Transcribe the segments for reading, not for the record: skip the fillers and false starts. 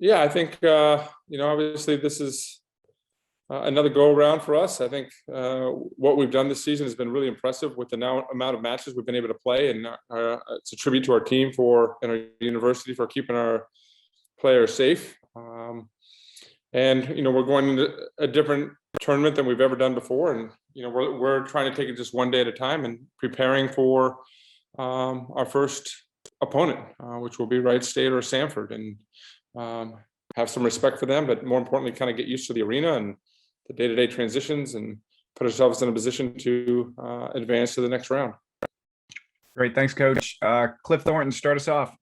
Yeah, I think obviously this is another go around for us. I think what we've done this season has been really impressive with the amount of matches we've been able to play, and it's a tribute to our team and our university for keeping our players safe. And we're going into a different tournament than we've ever done before, and we're trying to take it just one day at a time and preparing for our first opponent, which will be Wright State or Samford, and have some respect for them, but more importantly, kind of get used to the arena and the day-to-day transitions and put ourselves in a position to advance to the next round. Great. Thanks, Coach. Cliff Thornton, start us off.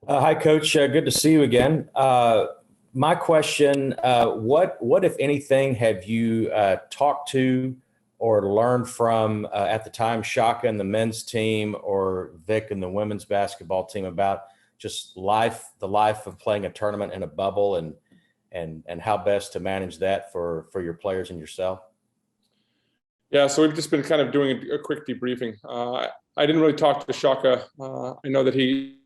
Hi, Coach. Good to see you again. My question, what, if anything, have you talked to or learned from at the time Shaka and the men's team, or Vic and the women's basketball team, about just the life of playing a tournament in a bubble, and how best to manage that for your players and yourself? Yeah, so we've just been kind of doing a quick debriefing. I didn't really talk to Shaka. I know that he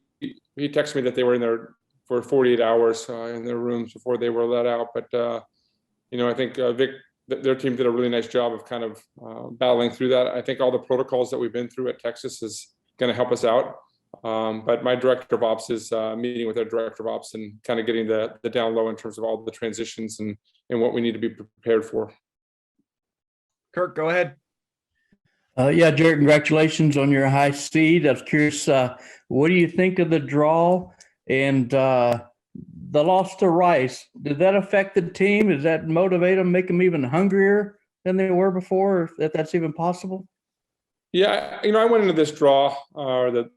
texted me that they were in there for 48 hours in their rooms before they were let out. But, I think Vic, their team did a really nice job of kind of battling through that. I think all the protocols that we've been through at Texas is going to help us out. But my director of ops is meeting with their director of ops and kind of getting the down low in terms of all the transitions and what we need to be prepared for. Kirk, go ahead. Yeah, Jerritt, congratulations on your high seed. I was curious, what do you think of the draw and the loss to Rice? Did that affect the team? Does that motivate them, make them even hungrier than they were before, if that's even possible? Yeah, I went into this draw, or the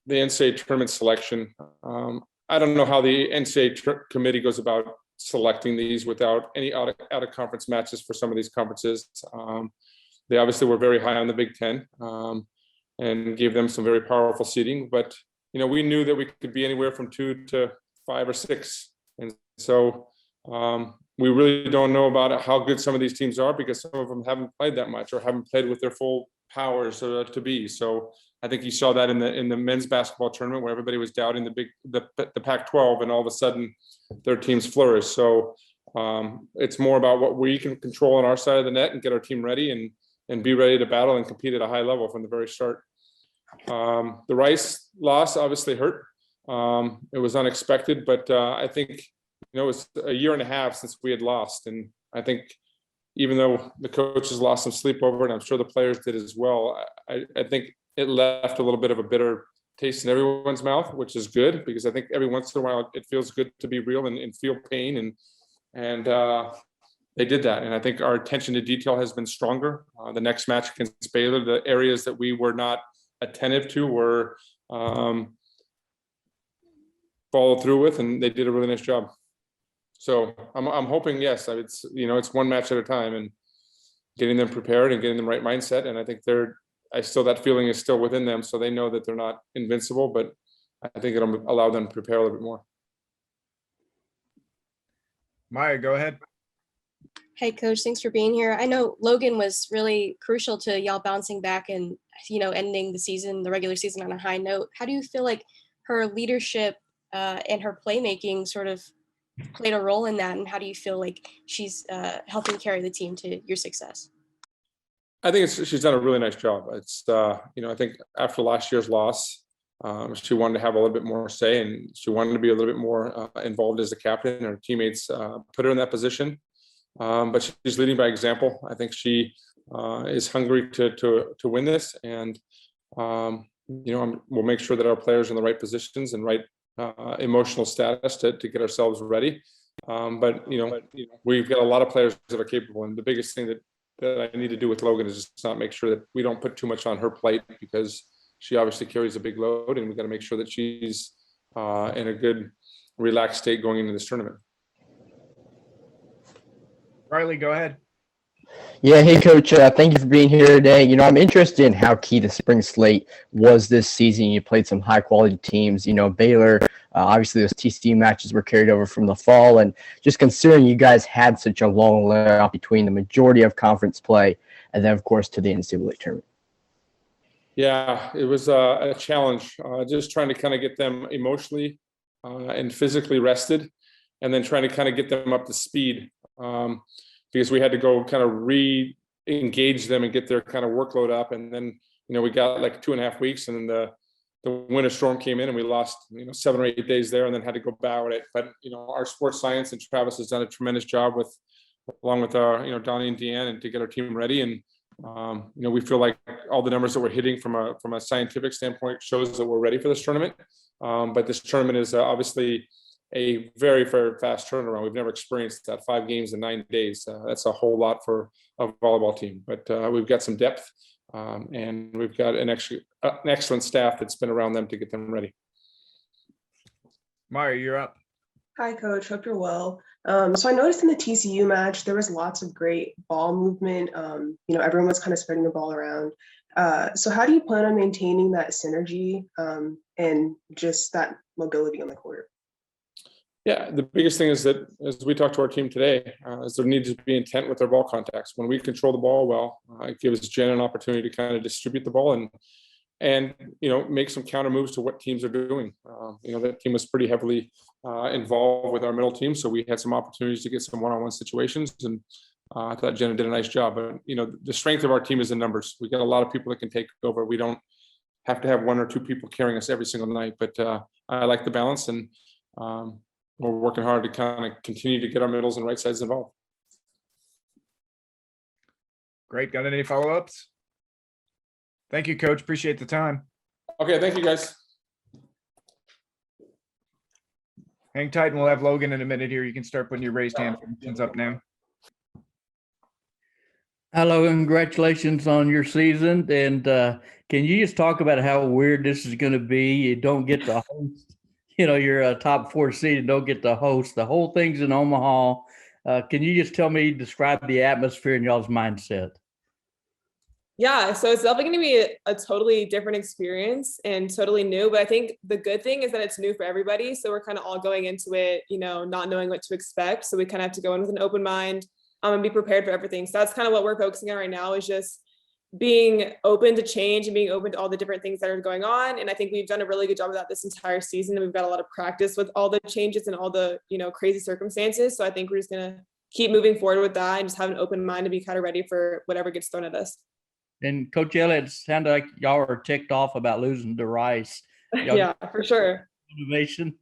NCAA tournament selection. I don't know how the NCAA committee goes about selecting these without any out of conference matches for some of these conferences. They obviously were very high on the Big Ten and gave them some very powerful seeding. But, we knew that we could be anywhere from 2 to 5 or 6. And so we really don't know about how good some of these teams are, because some of them haven't played that much or haven't played with their full powers to be. So I think you saw that in the men's basketball tournament, where everybody was doubting the Pac-12, and all of a sudden their teams flourished. So it's more about what we can control on our side of the net and get our team ready and be ready to battle and compete at a high level from the very start. The Rice loss obviously hurt. It was unexpected, but I think, it was a year and a half since we had lost. And I think even though the coaches lost some sleep over it, and I'm sure the players did as well, I think it left a little bit of a bitter taste in everyone's mouth, which is good, because I think every once in a while it feels good to be real and feel pain. And they did that. And I think our attention to detail has been stronger. The next match against Baylor, the areas that we were not attentive to were followed through with, and they did a really nice job. So I'm hoping, yes, it's one match at a time, and getting them prepared and getting them right mindset. And I think that feeling is still within them, so they know that they're not invincible, but I think it'll allow them to prepare a little bit more. Maya, go ahead. Hey, Coach, thanks for being here. I know Logan was really crucial to y'all bouncing back and, ending the regular season on a high note. How do you feel like her leadership and her playmaking sort of played a role in that? And how do you feel like she's helping carry the team to your success? I think she's done a really nice job. It's, I think after last year's loss, she wanted to have a little bit more say, and she wanted to be a little bit more involved as a captain. Her teammates put her in that position. But she's leading by example. I think she is hungry to win this, and we'll make sure that our players are in the right positions and right emotional status to get ourselves ready. But we've got a lot of players that are capable, and the biggest thing that I need to do with Logan is just not make sure that we don't put too much on her plate, because she obviously carries a big load, and we've got to make sure that she's in a good, relaxed state going into this tournament. Riley, go ahead. Yeah, hey, Coach. Thank you for being here today. I'm interested in how key the spring slate was this season. You played some high-quality teams. Baylor, obviously those TCU matches were carried over from the fall. And just considering you guys had such a long layoff between the majority of conference play and then, of course, to the NCAA tournament. Yeah, it was a challenge, just trying to kind of get them emotionally and physically rested, and then trying to kind of get them up to speed, because we had to go kind of re-engage them and get their kind of workload up. And then, we got like 2.5 weeks, and then the winter storm came in, and we lost, 7 or 8 days there, and then had to go bow at it. But, our sports science and Travis has done a tremendous job along with our, Donnie and Deanne, and to get our team ready. And, we feel like all the numbers that we're hitting from a scientific standpoint shows that we're ready for this tournament. But this tournament is obviously a very, very fast turnaround. We've never experienced that, 5 games in 9 days. That's a whole lot for a volleyball team, but we've got some depth, and we've got an excellent staff that's been around them to get them ready. Maya, you're up. Hi, Coach. Hope you're well. So I noticed in the TCU match, there was lots of great ball movement. Everyone was kind of spreading the ball around. So how do you plan on maintaining that synergy and just that mobility on the court? Yeah, the biggest thing is that, as we talked to our team today, is there needs to be intent with their ball contacts. When we control the ball well, it gives Jen an opportunity to kind of distribute the ball and make some counter moves to what teams are doing. That team was pretty heavily involved with our middle team, so we had some opportunities to get some one-on-one situations, and I thought Jenna did a nice job. But the strength of our team is in numbers. We got a lot of people that can take over. We don't have to have 1 or 2 people carrying us every single night, but I like the balance, and we're working hard to kind of continue to get our middles and right sides involved. Great. Got any follow-ups? Thank you, Coach. Appreciate the time. Okay, thank you, guys. Hang tight, and we'll have Logan in a minute here. You can start putting your raised hands up now. Hello, and congratulations on your season. And can you just talk about how weird this is going to be? You don't get to host, you're a top 4 seed and don't get to host. The whole thing's in Omaha. Can you just describe the atmosphere and y'all's mindset? Yeah, so it's definitely going to be a totally different experience and totally new. But I think the good thing is that it's new for everybody. So we're kind of all going into it, not knowing what to expect. So we kind of have to go in with an open mind and be prepared for everything. So that's kind of what we're focusing on right now, is just being open to change and being open to all the different things that are going on. And I think we've done a really good job of that this entire season. And we've got a lot of practice with all the changes and all the, crazy circumstances. So I think we're just going to keep moving forward with that and just have an open mind to be kind of ready for whatever gets thrown at us. And Coach Elliott, it sounded like y'all were ticked off about losing to Rice. Yeah, for sure. Motivation.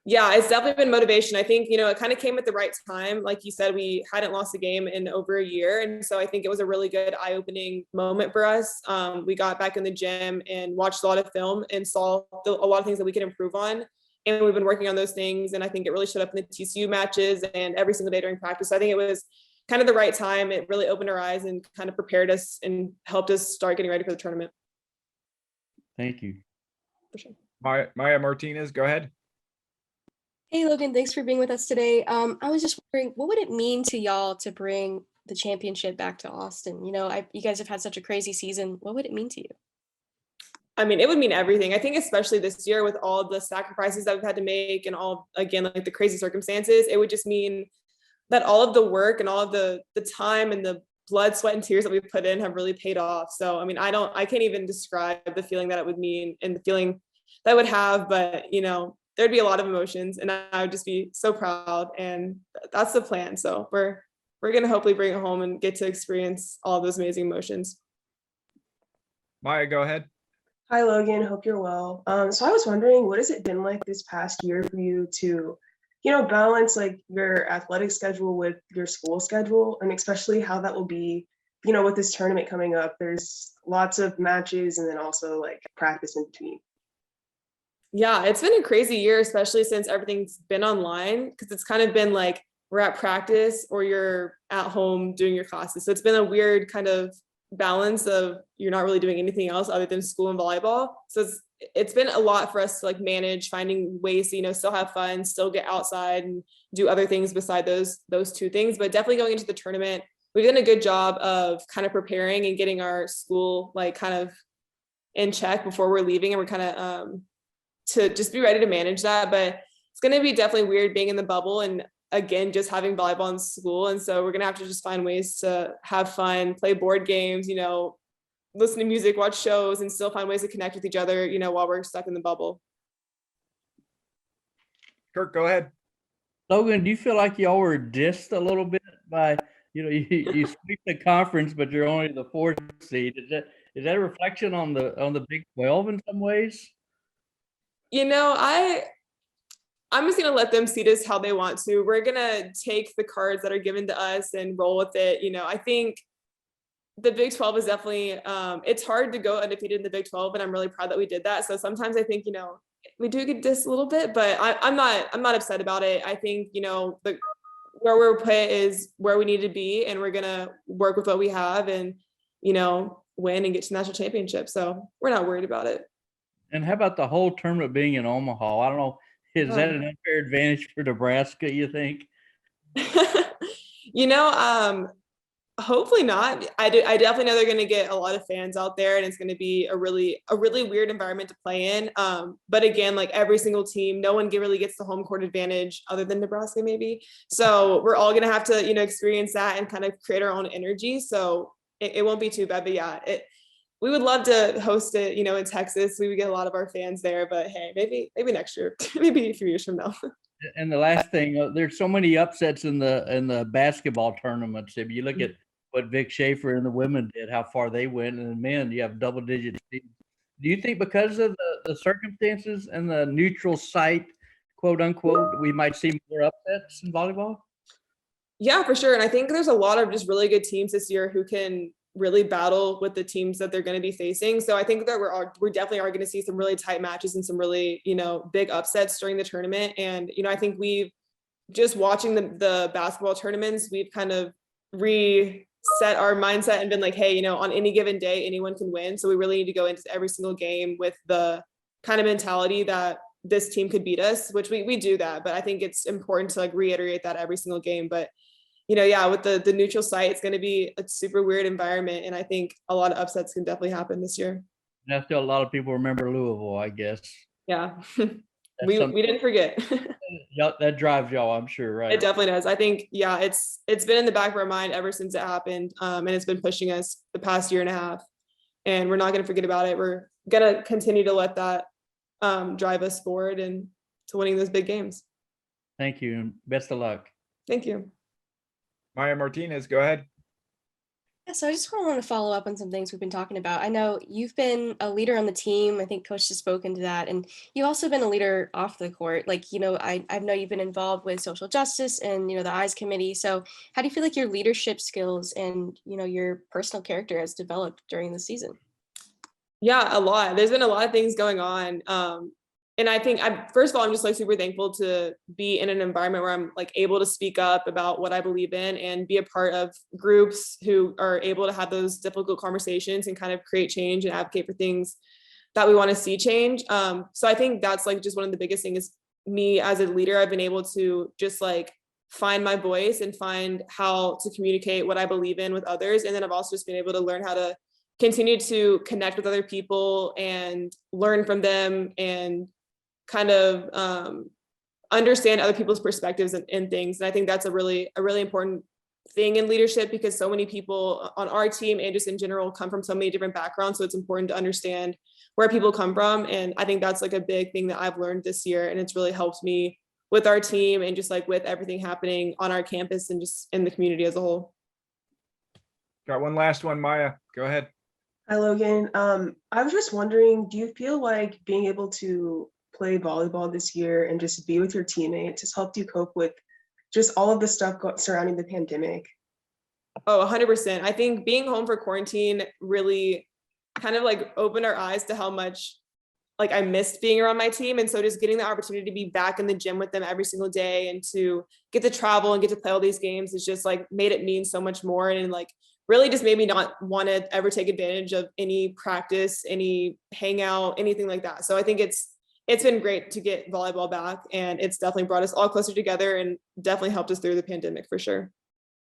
Yeah, it's definitely been motivation. I think, it kind of came at the right time. Like you said, we hadn't lost a game in over a year. And so I think it was a really good eye-opening moment for us. We got back in the gym and watched a lot of film and saw a lot of things that we could improve on. And we've been working on those things. And I think it really showed up in the TCU matches and every single day during practice. So I think it was kind of the right time. It really opened our eyes and kind of prepared us and helped us start getting ready for the tournament. Thank you. For sure. Maya Martinez, go ahead. Hey, Logan, thanks for being with us today. I was just wondering, what would it mean to y'all to bring the championship back to Austin? You guys have had such a crazy season. What would it mean to you? I mean, it would mean everything. I think especially this year with all the sacrifices that we've had to make and all, again, like the crazy circumstances, it would just mean that all of the work and all of the time and the blood, sweat, and tears that we put in have really paid off. So, I mean, I can't even describe the feeling that it would mean and the feeling that I would have, but, there'd be a lot of emotions and I would just be so proud, and that's the plan. So we're going to hopefully bring it home and get to experience all those amazing emotions. Maya, go ahead. Hi, Logan. Hope you're well. So I was wondering, what has it been like this past year for you to balance like your athletic schedule with your school schedule, and especially how that will be, with this tournament coming up? There's lots of matches and then also like practice in between. Yeah, it's been a crazy year, especially since everything's been online, because it's kind of been like we're at practice or you're at home doing your classes. So it's been a weird kind of balance of you're not really doing anything else other than school and volleyball. So it's been a lot for us to like manage, finding ways to, still have fun, still get outside and do other things beside those 2 things. But definitely going into the tournament, we've done a good job of kind of preparing and getting our school like kind of in check before we're leaving. And we're kind of to just be ready to manage that. But it's going to be definitely weird being in the bubble and again, just having volleyball in school. And so we're going to have to just find ways to have fun, play board games, listen to music, watch shows, and still find ways to connect with each other, while we're stuck in the bubble. Kirk, go ahead. Logan, do you feel like y'all were dissed a little bit by, you sweep the conference, but you're only the 4th seed? Is that a reflection on the Big 12 in some ways? I'm just gonna let them see this how they want to. We're gonna take the cards that are given to us and roll with it. I think the Big 12 is definitely it's hard to go undefeated in the Big 12, and I'm really proud that we did that. So sometimes I think we do get this a little bit, but I'm not upset about it. I think where we're put is where we need to be, and we're gonna work with what we have and win and get to the national championship. So we're not worried about it. And how about the whole tournament being in Omaha? I don't know. Is that an unfair advantage for Nebraska, you think? Hopefully not. I definitely know they're going to get a lot of fans out there, and it's going to be a really weird environment to play in. But again, like every single team, no one really gets the home court advantage other than Nebraska maybe. So we're all going to have to, experience that and kind of create our own energy. So it won't be too bad, but yeah, we would love to host it, in Texas. We would get a lot of our fans there, but hey, maybe next year, maybe a few years from now. And the last thing, there's so many upsets in the basketball tournaments. If you look at what Vic Schaefer and the women did, how far they went, and the men, you have double-digit seeds. Do you think because of the circumstances and the neutral site, quote unquote, we might see more upsets in volleyball? Yeah, for sure. And I think there's a lot of just really good teams this year who can really battle with the teams that they're going to be facing. So I think that we're definitely are going to see some really tight matches and some really, big upsets during the tournament. And, I think we've just watching the basketball tournaments, we've kind of reset our mindset and been like, hey, on any given day, anyone can win. So we really need to go into every single game with the kind of mentality that this team could beat us, which we do that. But I think it's important to reiterate that every single game. But yeah, with the neutral site, it's going to be a super weird environment. And I think a lot of upsets can definitely happen this year. That's still a lot of people remember Louisville, I guess. Yeah. we didn't forget. That drives y'all, I'm sure, right? It definitely does. I think, yeah, it's been in the back of our mind ever since it happened. And it's been pushing us the past year and a half. And we're not going to forget about it. We're going to continue to let that drive us forward and to winning those big games. Thank you. And best of luck. Thank you. Maya Martinez, go ahead. Yeah, so I just want to follow up on some things we've been talking about. I know you've been a leader on the team. I think Coach has spoken to that. And you've also been a leader off the court. I know you've been involved with social justice and, the EYES committee. So how do you feel like your leadership skills and, your personal character has developed during the season? Yeah, a lot. There's been a lot of things going on. And I think first of all, I'm just super thankful to be in an environment where I'm able to speak up about what I believe in and be a part of groups who are able to have those difficult conversations and kind of create change and advocate for things that we want to see change. So I think that's just one of the biggest things is me as a leader. I've been able to just find my voice and find how to communicate what I believe in with others. And then I've also just been able to learn how to continue to connect with other people and learn from them and kind of understand other people's perspectives and things. And I think that's a really important thing in leadership because so many people on our team and just in general come from so many different backgrounds. So it's important to understand where people come from. And I think that's a big thing that I've learned this year. And it's really helped me with our team and just with everything happening on our campus and just in the community as a whole. Got one last one, Maya. Go ahead. Hi, Logan. I was just wondering, do you feel like being able to play volleyball this year and just be with your teammates has helped you cope with just all of the stuff surrounding the pandemic? Oh, 100%. I think being home for quarantine really kind of opened our eyes to how much I missed being around my team. And so just getting the opportunity to be back in the gym with them every single day and to get to travel and get to play all these games is just made it mean so much more. And really just made me not want to ever take advantage of any practice, any hangout, anything like that. So I think it's been great to get volleyball back, and it's definitely brought us all closer together and definitely helped us through the pandemic for sure.